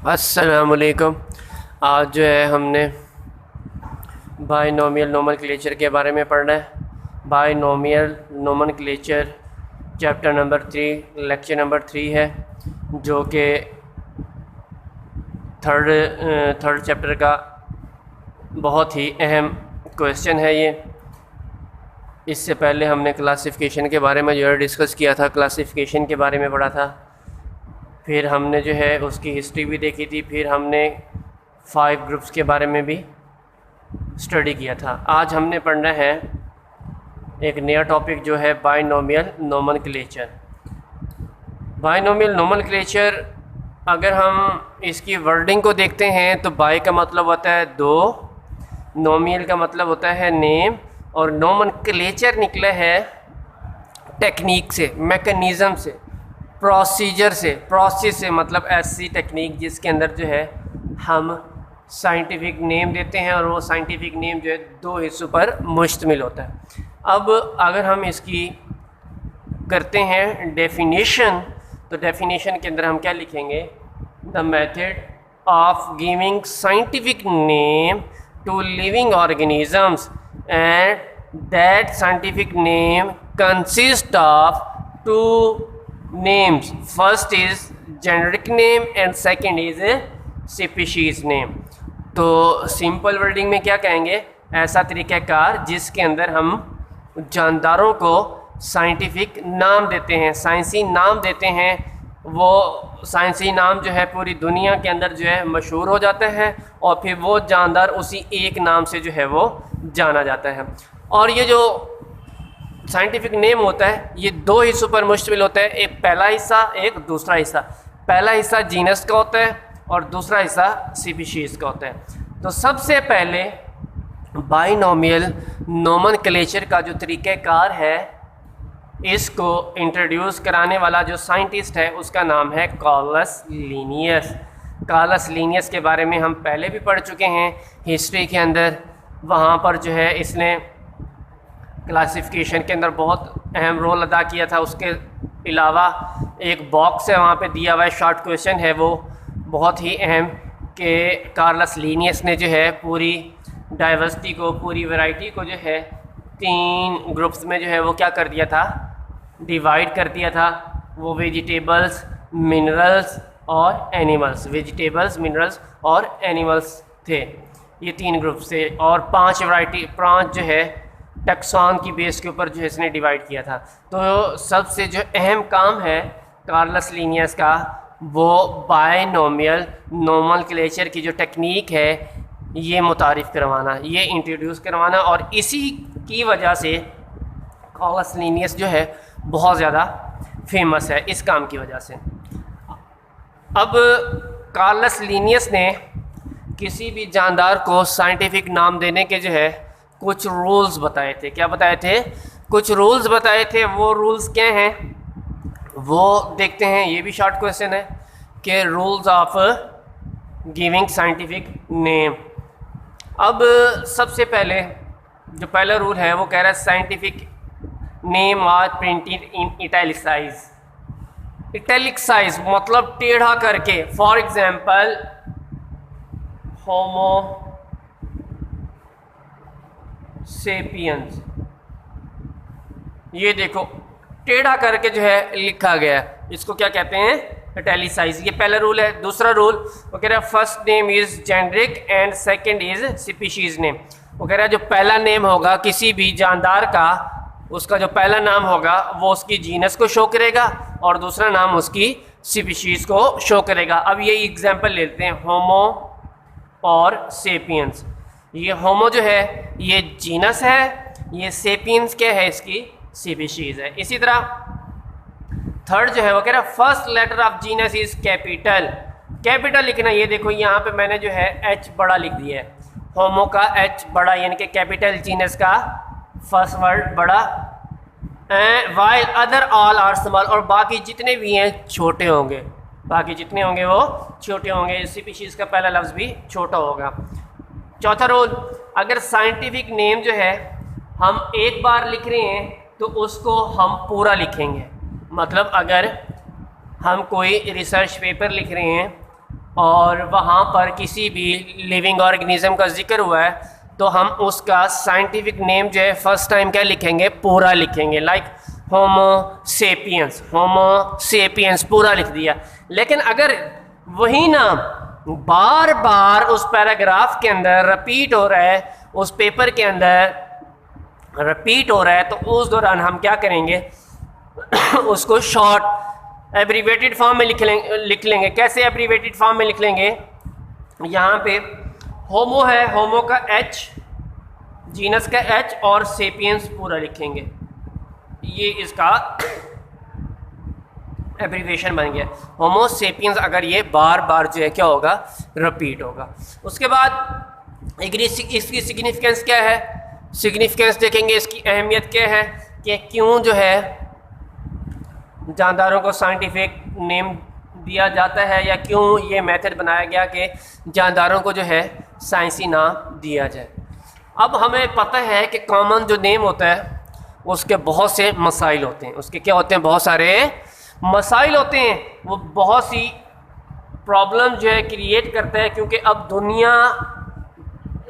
अस्सलामुअलैकुम। आज जो है हमने बाइनोमियल नोमेनक्लेचर के बारे में पढ़ना है। Binomial nomenclature chapter number 3 lecture number 3 है, जो कि थर्ड चैप्टर का बहुत ही अहम क्वेश्चन है। ये इससे पहले हमने क्लासिफ़िकेशन के बारे में जो है डिस्कस किया था, क्लासिफ़िकेशन के बारे में पढ़ा था। फिर हमने जो है उसकी हिस्ट्री भी देखी थी। फिर हमने 5 ग्रुप्स के बारे में भी स्टडी किया था। आज हमने पढ़ना है एक नया टॉपिक जो है बाइनोमियल नोमेनक्लेचर। बाइनोमियल नोमेनक्लेचर अगर हम इसकी वर्डिंग को देखते हैं तो बाई का मतलब होता है दो, नोमियल का मतलब होता है नेम, और नोमेनक्लेचर निकला है टेक्निक से, मैकेनिज़्म से, प्रोसीजर से। प्रोसेस से मतलब ऐसी टेक्निक जिसके अंदर जो है हम साइंटिफिक नेम देते हैं, और वो साइंटिफिक नेम जो है 2 हिस्सों पर मुश्तमिल होता है। अब अगर हम इसकी करते हैं डेफिनेशन, तो डेफिनेशन के अंदर हम क्या लिखेंगे? The method of giving scientific name to living organisms and that scientific name consist of 2 names. First is generic name and second is a species name. तो सिंपल वर्डिंग में क्या कहेंगे? ऐसा तरीक़ाकार जिसके अंदर हम जानदारों को साइंटिफिक नाम देते हैं, साइंसी नाम देते हैं। वो साइंसी नाम जो है पूरी दुनिया के अंदर जो है मशहूर हो जाता है, और फिर वो जानदार उसी एक नाम से जो है वो जाना जाता है। और ये जो साइंटिफिक नेम होता है ये 2 हिस्सों पर मुश्तमिल होता है, एक पहला हिस्सा, एक दूसरा हिस्सा। पहला हिस्सा जीनस का होता है और दूसरा हिस्सा स्पीशीज़ का होता है। तो सबसे पहले बाइनोमियल नोमेनक्लेचर का जो तरीक़ाकार है, इसको इंट्रोड्यूस कराने वाला जो साइंटिस्ट है उसका नाम है कार्लस लीनियस। कार्लस लीनियस के बारे में हम पहले भी पढ़ चुके हैं हिस्ट्री के अंदर। वहाँ पर जो है इसने क्लासिफिकेशन के अंदर बहुत अहम रोल अदा किया था। उसके अलावा एक बॉक्स है वहाँ पे दिया हुआ है, शॉर्ट क्वेश्चन है वो बहुत ही अहम, कि कार्लस लीनियस ने जो है पूरी डाइवर्सिटी को, पूरी वैरायटी को जो है 3 ग्रुप्स में जो है वो क्या कर दिया था? डिवाइड कर दिया था। वो वेजिटेबल्स, मिनरल्स और एनिमल्स, वेजिटेबल्स, मिनरल्स और एनिमल्स थे। ये 3 ग्रुप थे, और 5 जो है टैक्सॉन की बेस के ऊपर जो है इसने डिवाइड किया था। तो सबसे जो अहम काम है कार्लस लीनियस का, वो बाइनोमियल नोमेनक्लेचर की जो टेक्निक है ये मुतारिफ़ करवाना, ये इंट्रोड्यूस करवाना। और इसी की वजह से कार्लस लीनियस जो है बहुत ज़्यादा फेमस है इस काम की वजह से। अब कार्लस लीनियस ने किसी भी जानदार को साइंटिफिक नाम देने के जो है कुछ रूल्स बताए थे। क्या बताए थे? कुछ रूल्स बताए थे। वो रूल्स क्या हैं वो देखते हैं। ये भी शॉर्ट क्वेश्चन है कि rules of giving scientific name. अब सबसे पहले जो पहला रूल है वो कह रहा है scientific name are printed in italicize. Italicize मतलब टेढ़ा करके। फॉर एग्जांपल होमो सेपियंस, ये देखो टेढ़ा करके जो है लिखा गया है, इसको क्या कहते हैं? इटैलिसाइज। ये पहला रूल है। दूसरा रूल वो कह रहा है first name is generic and second is species name. वो कह रहा है जो पहला नेम होगा किसी भी जानदार का, उसका जो पहला नाम होगा वो उसकी जीनस को शो करेगा, और दूसरा नाम उसकी स्पीशीज को शो करेगा। अब ये एग्जांपल लेते हैं, होमो और सेपियंस। ये होमो जो है ये जीनस है, ये सेपियंस क्या है? इसकी स्पीशीज है। इसी तरह थर्ड जो है वो कह रहा है first letter of genus is capital. Capital लिखना, ये देखो यहाँ पे मैंने जो है एच बड़ा लिख दिया है। होमो का एच बड़ा यानी कि कैपिटल, जीनस का फर्स्ट वर्ड बड़ा, while other all are small, और बाकी जितने भी हैं छोटे होंगे। बाकी जितने होंगे वो छोटे होंगे। स्पीशीज का पहला लफ्ज़ भी छोटा होगा। चौथा रूल, अगर साइंटिफिक नेम जो है हम एक बार लिख रहे हैं तो उसको हम पूरा लिखेंगे। मतलब अगर हम कोई रिसर्च पेपर लिख रहे हैं और वहाँ पर किसी भी लिविंग ऑर्गेनिज्म का जिक्र हुआ है तो हम उसका साइंटिफिक नेम जो है फर्स्ट टाइम क्या लिखेंगे, पूरा लिखेंगे। लाइक होमो सेपियंस पूरा लिख दिया। लेकिन अगर वही नाम बार बार उस पैराग्राफ के अंदर रिपीट हो रहा है, उस पेपर के अंदर रिपीट हो रहा है, तो उस दौरान हम क्या करेंगे उसको शॉर्ट एब्रीवेटेड फॉर्म में लिख लेंगे। कैसे एब्रीवेटेड फॉर्म में लिख लेंगे? यहाँ पे होमो है, होमो का एच, जीनस का एच और सेपियंस पूरा लिखेंगे। ये इसका एब्रीवेशन बन गया होमो सेपियंस। अगर ये बार बार जो है क्या होगा, रिपीट होगा। उसके बाद इसकी सिग्निफिकेंस क्या है? सिग्निफिकेंस देखेंगे, इसकी अहमियत क्या है कि क्यों जो है जानदारों को साइंटिफिक नेम दिया जाता है, या क्यों ये मेथड बनाया गया कि जानदारों को जो है साइंसी नाम दिया जाए। अब हमें पता है कि कॉमन जो नेम होता है उसके बहुत से मसाइल होते हैं। उसके क्या होते हैं? बहुत सारे मसाइल होते हैं। वो बहुत सी प्रॉब्लम जो है क्रिएट करता है, क्योंकि अब दुनिया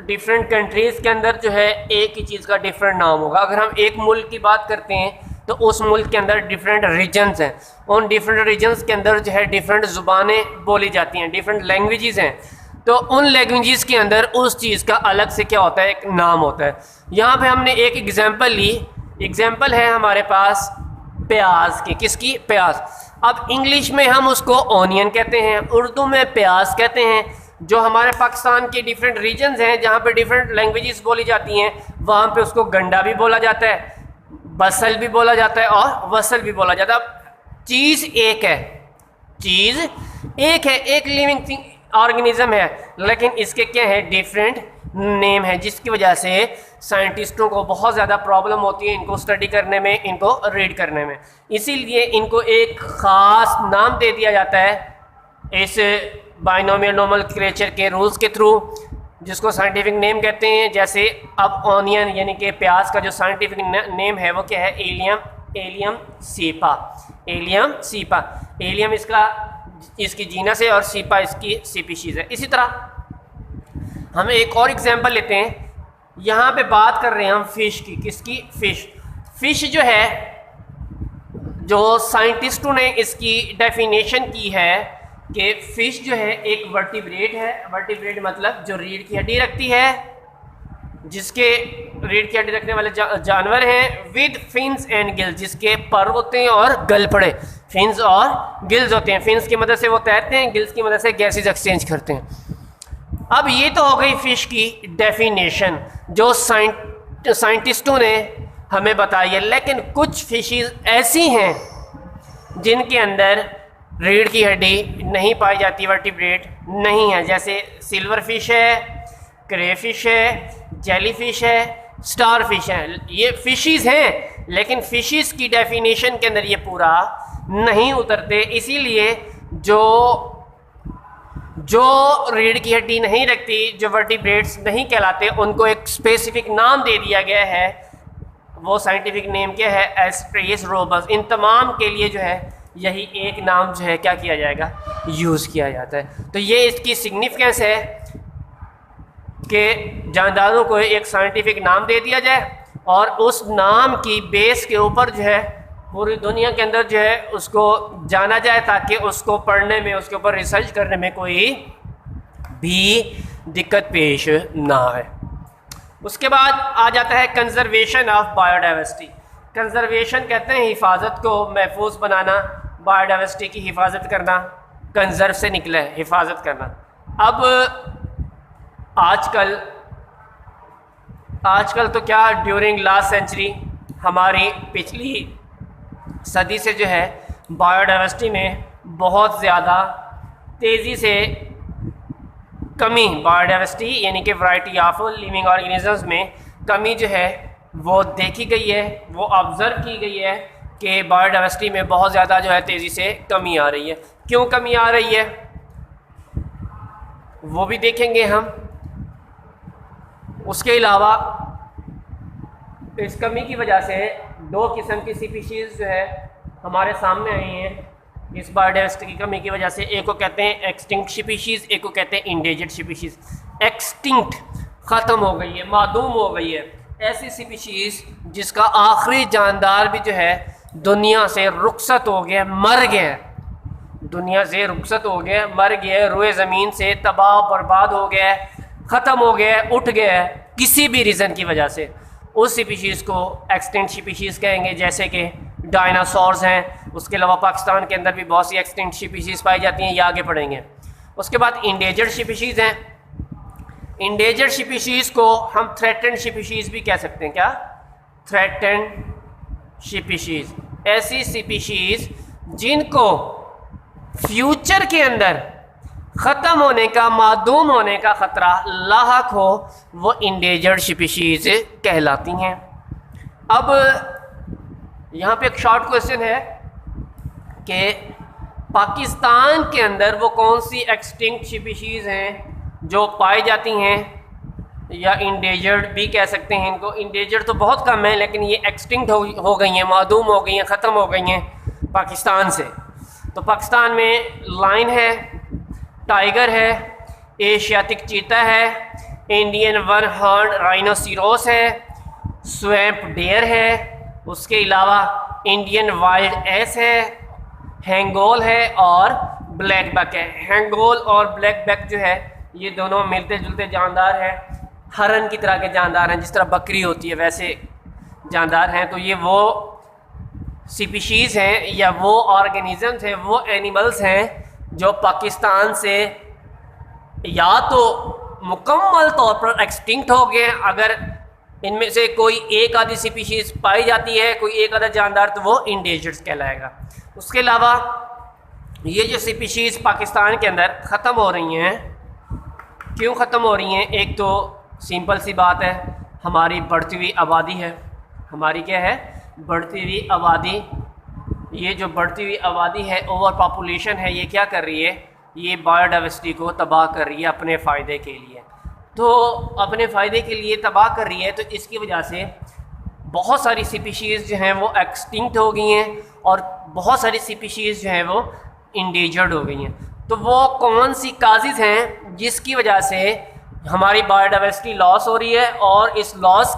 डिफरेंट कंट्रीज़ के अंदर जो है एक ही चीज़ का डिफरेंट नाम होगा। अगर हम एक मुल्क की बात करते हैं तो उस मुल्क के अंदर डिफरेंट रीजन्स हैं, उन डिफरेंट रीजन्स के अंदर जो है डिफरेंट ज़ुबानें बोली जाती हैं, डिफरेंट लैंग्वेजेस हैं। तो उन लैंग्वेजेस के अंदर उस चीज़ का अलग से क्या होता है, एक नाम होता है। यहाँ पे हमने एक एग्जांपल ली, एग्जांपल है हमारे पास प्याज की। किसकी? प्याज। अब इंग्लिश में हम उसको ऑनियन कहते हैं, उर्दू में प्याज कहते हैं। जो हमारे पाकिस्तान के डिफरेंट रीजन्स हैं जहाँ पे डिफरेंट लैंग्वेजेस बोली जाती हैं, वहाँ पे उसको गंडा भी बोला जाता है, बसल भी बोला जाता है और वसल भी बोला जाता है। अब चीज़ एक है, चीज़ एक है, एक लिविंग ऑर्गेनिज्म है, लेकिन इसके क्या है, डिफरेंट नेम है, जिसकी वजह से साइंटिस्टों को बहुत ज़्यादा प्रॉब्लम होती है इनको स्टडी करने में, इनको रीड करने में। इसीलिए इनको एक ख़ास नाम दे दिया जाता है इस बाइनोमियल नोमेनक्लेचर के रूल्स के थ्रू, जिसको साइंटिफिक नेम कहते हैं। जैसे अब ऑनियन यानी कि प्याज का जो साइंटिफिक नेम है वो क्या है? Allium cepa. Allium cepa, allium इसकी जीनस है और सीपा इसकी स्पीशीज़ है। इसी तरह हम एक और एग्जांपल लेते हैं। यहाँ पे बात कर रहे हैं हम फिश की। किसकी? फिश। फिश जो है, जो साइंटिस्टों ने इसकी डेफिनेशन की है कि फ़िश जो है एक वर्टिब्रेट है। वर्टिब्रेट मतलब जो रीढ़ की हड्डी रखती है, जिसके रीढ़ की हड्डी रखने वाले जानवर हैं, विद फिन्स एंड गिल्स, जिसके पर होते हैं और गलफड़े, फिन्स और गिल्स होते हैं। फिन्स की मदद से वो तैरते हैं, गिल्स की मदद से गैसेज एक्सचेंज करते हैं। अब ये तो हो गई फ़िश की डेफिनेशन जो साइंटिस्टों ने हमें बताई है। लेकिन कुछ फिशेस ऐसी हैं जिनके अंदर रीढ़ की हड्डी नहीं पाई जाती, वर्टिब्रेट नहीं है। जैसे सिल्वर फिश है, क्रेफिश है, जेलीफिश है, स्टार फिश है। ये फिशेस हैं, लेकिन फिशेस की डेफिनेशन के अंदर ये पूरा नहीं उतरते। इसीलिए जो रीढ़ की हड्डी नहीं रखती, जो वर्टिब्रेट्स नहीं कहलाते, उनको एक स्पेसिफिक नाम दे दिया गया है। वो साइंटिफिक नेम क्या है? एस्ट्रेस रोबस। इन तमाम के लिए जो है यही एक नाम जो है क्या किया जाएगा? यूज़ किया जाता है। तो ये इसकी सिग्निफिकेंस है कि जानदारों को एक साइंटिफिक नाम दे दिया जाए और उस नाम की बेस के ऊपर जो है पूरी दुनिया के अंदर जो है उसको जाना जाए, ताकि उसको पढ़ने में, उसके ऊपर रिसर्च करने में कोई भी दिक्कत पेश ना आए। उसके बाद आ जाता है कंजर्वेशन ऑफ बायोडाइवर्सिटी। कंजर्वेशन कहते हैं हिफाजत को महफूज बनाना, बायोडाइवर्सिटी की हिफाजत करना। कंजर्व से निकला है हिफाजत करना। अब आजकल तो क्या, ड्यूरिंग लास्ट सेंचुरी, हमारी पिछली सदी से जो है बायोडाइवर्सिटी में बहुत ज़्यादा तेज़ी से कमी, बायोडाइवर्सिटी यानी कि वैरायटी ऑफ लिविंग ऑर्गेनिजम्स में कमी जो है वो देखी गई है, वो ऑब्ज़र्व की गई है कि बायोडाइवर्सिटी में बहुत ज़्यादा जो है तेज़ी से कमी आ रही है। क्यों कमी आ रही है वो भी देखेंगे हम। उसके अलावा इस कमी की वजह से दो किस्म की स्पीशीज़ जो है हमारे सामने आई हैं। इस बायोडाइवर्सिटी की कमी की वजह से। एक को कहते हैं एक्सटिंक्ट स्पीशीज़, एक को कहते हैं इंडेंजर्ड स्पीशीज़। एक्सटिंक्ट ख़त्म हो गई है, मादूम हो गई है, ऐसी स्पीशीज़ जिसका आखिरी जानदार भी जो है दुनिया से रुखसत हो गया, मर गया, दुनिया से रुखसत हो गया, मर गया, रोए ज़मीन से तबाह बर्बाद हो गया, ख़त्म हो गया, उठ गया किसी भी रीज़न की वजह से, उस स्पीशीज़ को एक्सटिंक्ट स्पीशीज़ कहेंगे। जैसे कि डायनासोर्स हैं, उसके अलावा पाकिस्तान के अंदर भी बहुत सी एक्सटिंक्ट स्पीशीज़ पाई जाती हैं, ये आगे पढ़ेंगे। उसके बाद इंडेंजर्ड स्पीशीज़ हैं। इंडेंजर्ड स्पीशीज़ को हम थ्रेटेंड स्पीशीज़ भी कह सकते हैं। क्या? थ्रेटेंड स्पीशीज़, ऐसी स्पीशीज़ जिनको फ्यूचर के अंदर ख़त्म होने का, मादूम होने का ख़तरा लाहक हो, वो इंडेंजर्ड स्पीशीज़ कहलाती हैं। अब यहाँ पे एक शॉर्ट क्वेश्चन है कि पाकिस्तान के अंदर वो कौन सी एक्सटिंक्ट स्पीशीज़ हैं जो पाई जाती हैं, या इंडेंजर्ड भी कह सकते हैं इनको। इंडेंजर्ड तो बहुत कम है, लेकिन ये एक्सटिंक्ट हो गई हैं, मादूम हो गई हैं, ख़त्म हो गई हैं पाकिस्तान से। तो पाकिस्तान में लाइन है, टाइगर है, एशियाटिक चीता है, इंडियन वन हॉर्न राइनोसिरोस है, स्वैम्प डेयर है, उसके अलावा इंडियन वाइल्ड एस है, हैंगोल है और ब्लैक बक है। हैंगोल और ब्लैक बक जो है ये दोनों मिलते जुलते जानदार हैं, हरन की तरह के जानदार हैं, जिस तरह बकरी होती है वैसे जानदार हैं। तो ये वो स्पीशीज़ हैं या वो ऑर्गेनिज़म्स हैं, वो एनिमल्स हैं जो पाकिस्तान से या तो मुकम्मल तौर पर एक्सटिंक्ट हो गए, अगर इनमें से कोई एक आधी स्पीशीज़ पाई जाती है, कोई एक आधा जानदार, तो वो इंडेंजर्ड कहलाएगा। उसके अलावा ये जो स्पीशीज़ पाकिस्तान के अंदर ख़त्म हो रही हैं, क्यों ख़त्म हो रही हैं? एक तो सिंपल सी बात है, हमारी बढ़ती हुई आबादी है। हमारी क्या है? बढ़ती हुई आबादी। ये जो बढ़ती हुई आबादी है, ओवर पॉपुलेशन है, ये क्या कर रही है? ये बायोडाइवर्सिटी को तबाह कर रही है अपने फ़ायदे के लिए। तो अपने फ़ायदे के लिए तबाह कर रही है, तो इसकी वजह से बहुत सारी स्पीशीज़ जो हैं वो एक्सटिंक्ट हो गई हैं और बहुत सारी स्पीशीज़ जो हैं वो इंडेंजर्ड हो गई हैं। तो वो कौन सी काजेज़ हैं जिसकी वजह से हमारी बायोडाइवर्सिटी लॉस हो रही है, और इस लॉस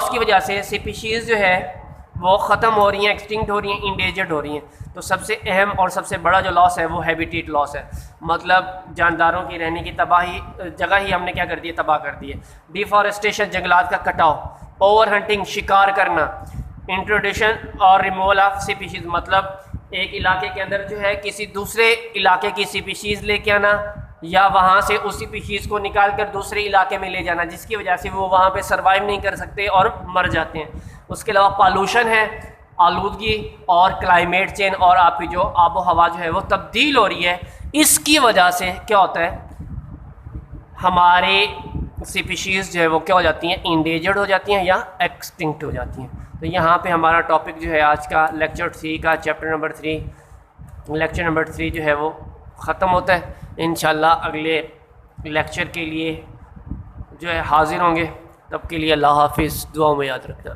की वजह से स्पीशीज़ जो है वो ख़त्म हो रही हैं, एक्सटिंक्ट हो रही हैं, इंडेंजर्ड हो रही हैं। तो सबसे अहम और सबसे बड़ा जो लॉस है वो हैबिटेट लॉस है, मतलब जानदारों की रहने की तबाही, जगह ही हमने क्या कर दी है? तबाह कर दी है। डिफॉरेस्टेशन, जंगलात का कटाव, ओवर हंटिंग, शिकार करना, इंट्रोडक्शन और रिमूवल ऑफ स्पीशीज़, मतलब एक इलाके के अंदर जो है किसी दूसरे इलाके की स्पीशीज़ लेके आना, या वहाँ से उस स्पीशीज़ को निकाल कर दूसरे इलाके में ले जाना, जिसकी वजह से वो वहाँ पे सर्वाइव नहीं कर सकते और मर जाते हैं। उसके अलावा पॉल्यूशन है, आलूदगी, और क्लाइमेट चेंज, और आपकी जो आबो हवा जो है वो तब्दील हो रही है। इसकी वजह से क्या होता है? हमारे स्पीशीज़ जो है वो क्या हो जाती हैं? इंडेंजर्ड हो जाती हैं या एक्सटिंक्ट हो जाती हैं। तो यहाँ पे हमारा टॉपिक जो है आज का लेक्चर 3 का लेक्चर नंबर 3 जो है वो ख़त्म होता है। इंशाल्लाह अगले लेक्चर के लिए जो है हाज़िर होंगे, तब के लिए अल्लाह हाफिज़, दुआ में याद रखना।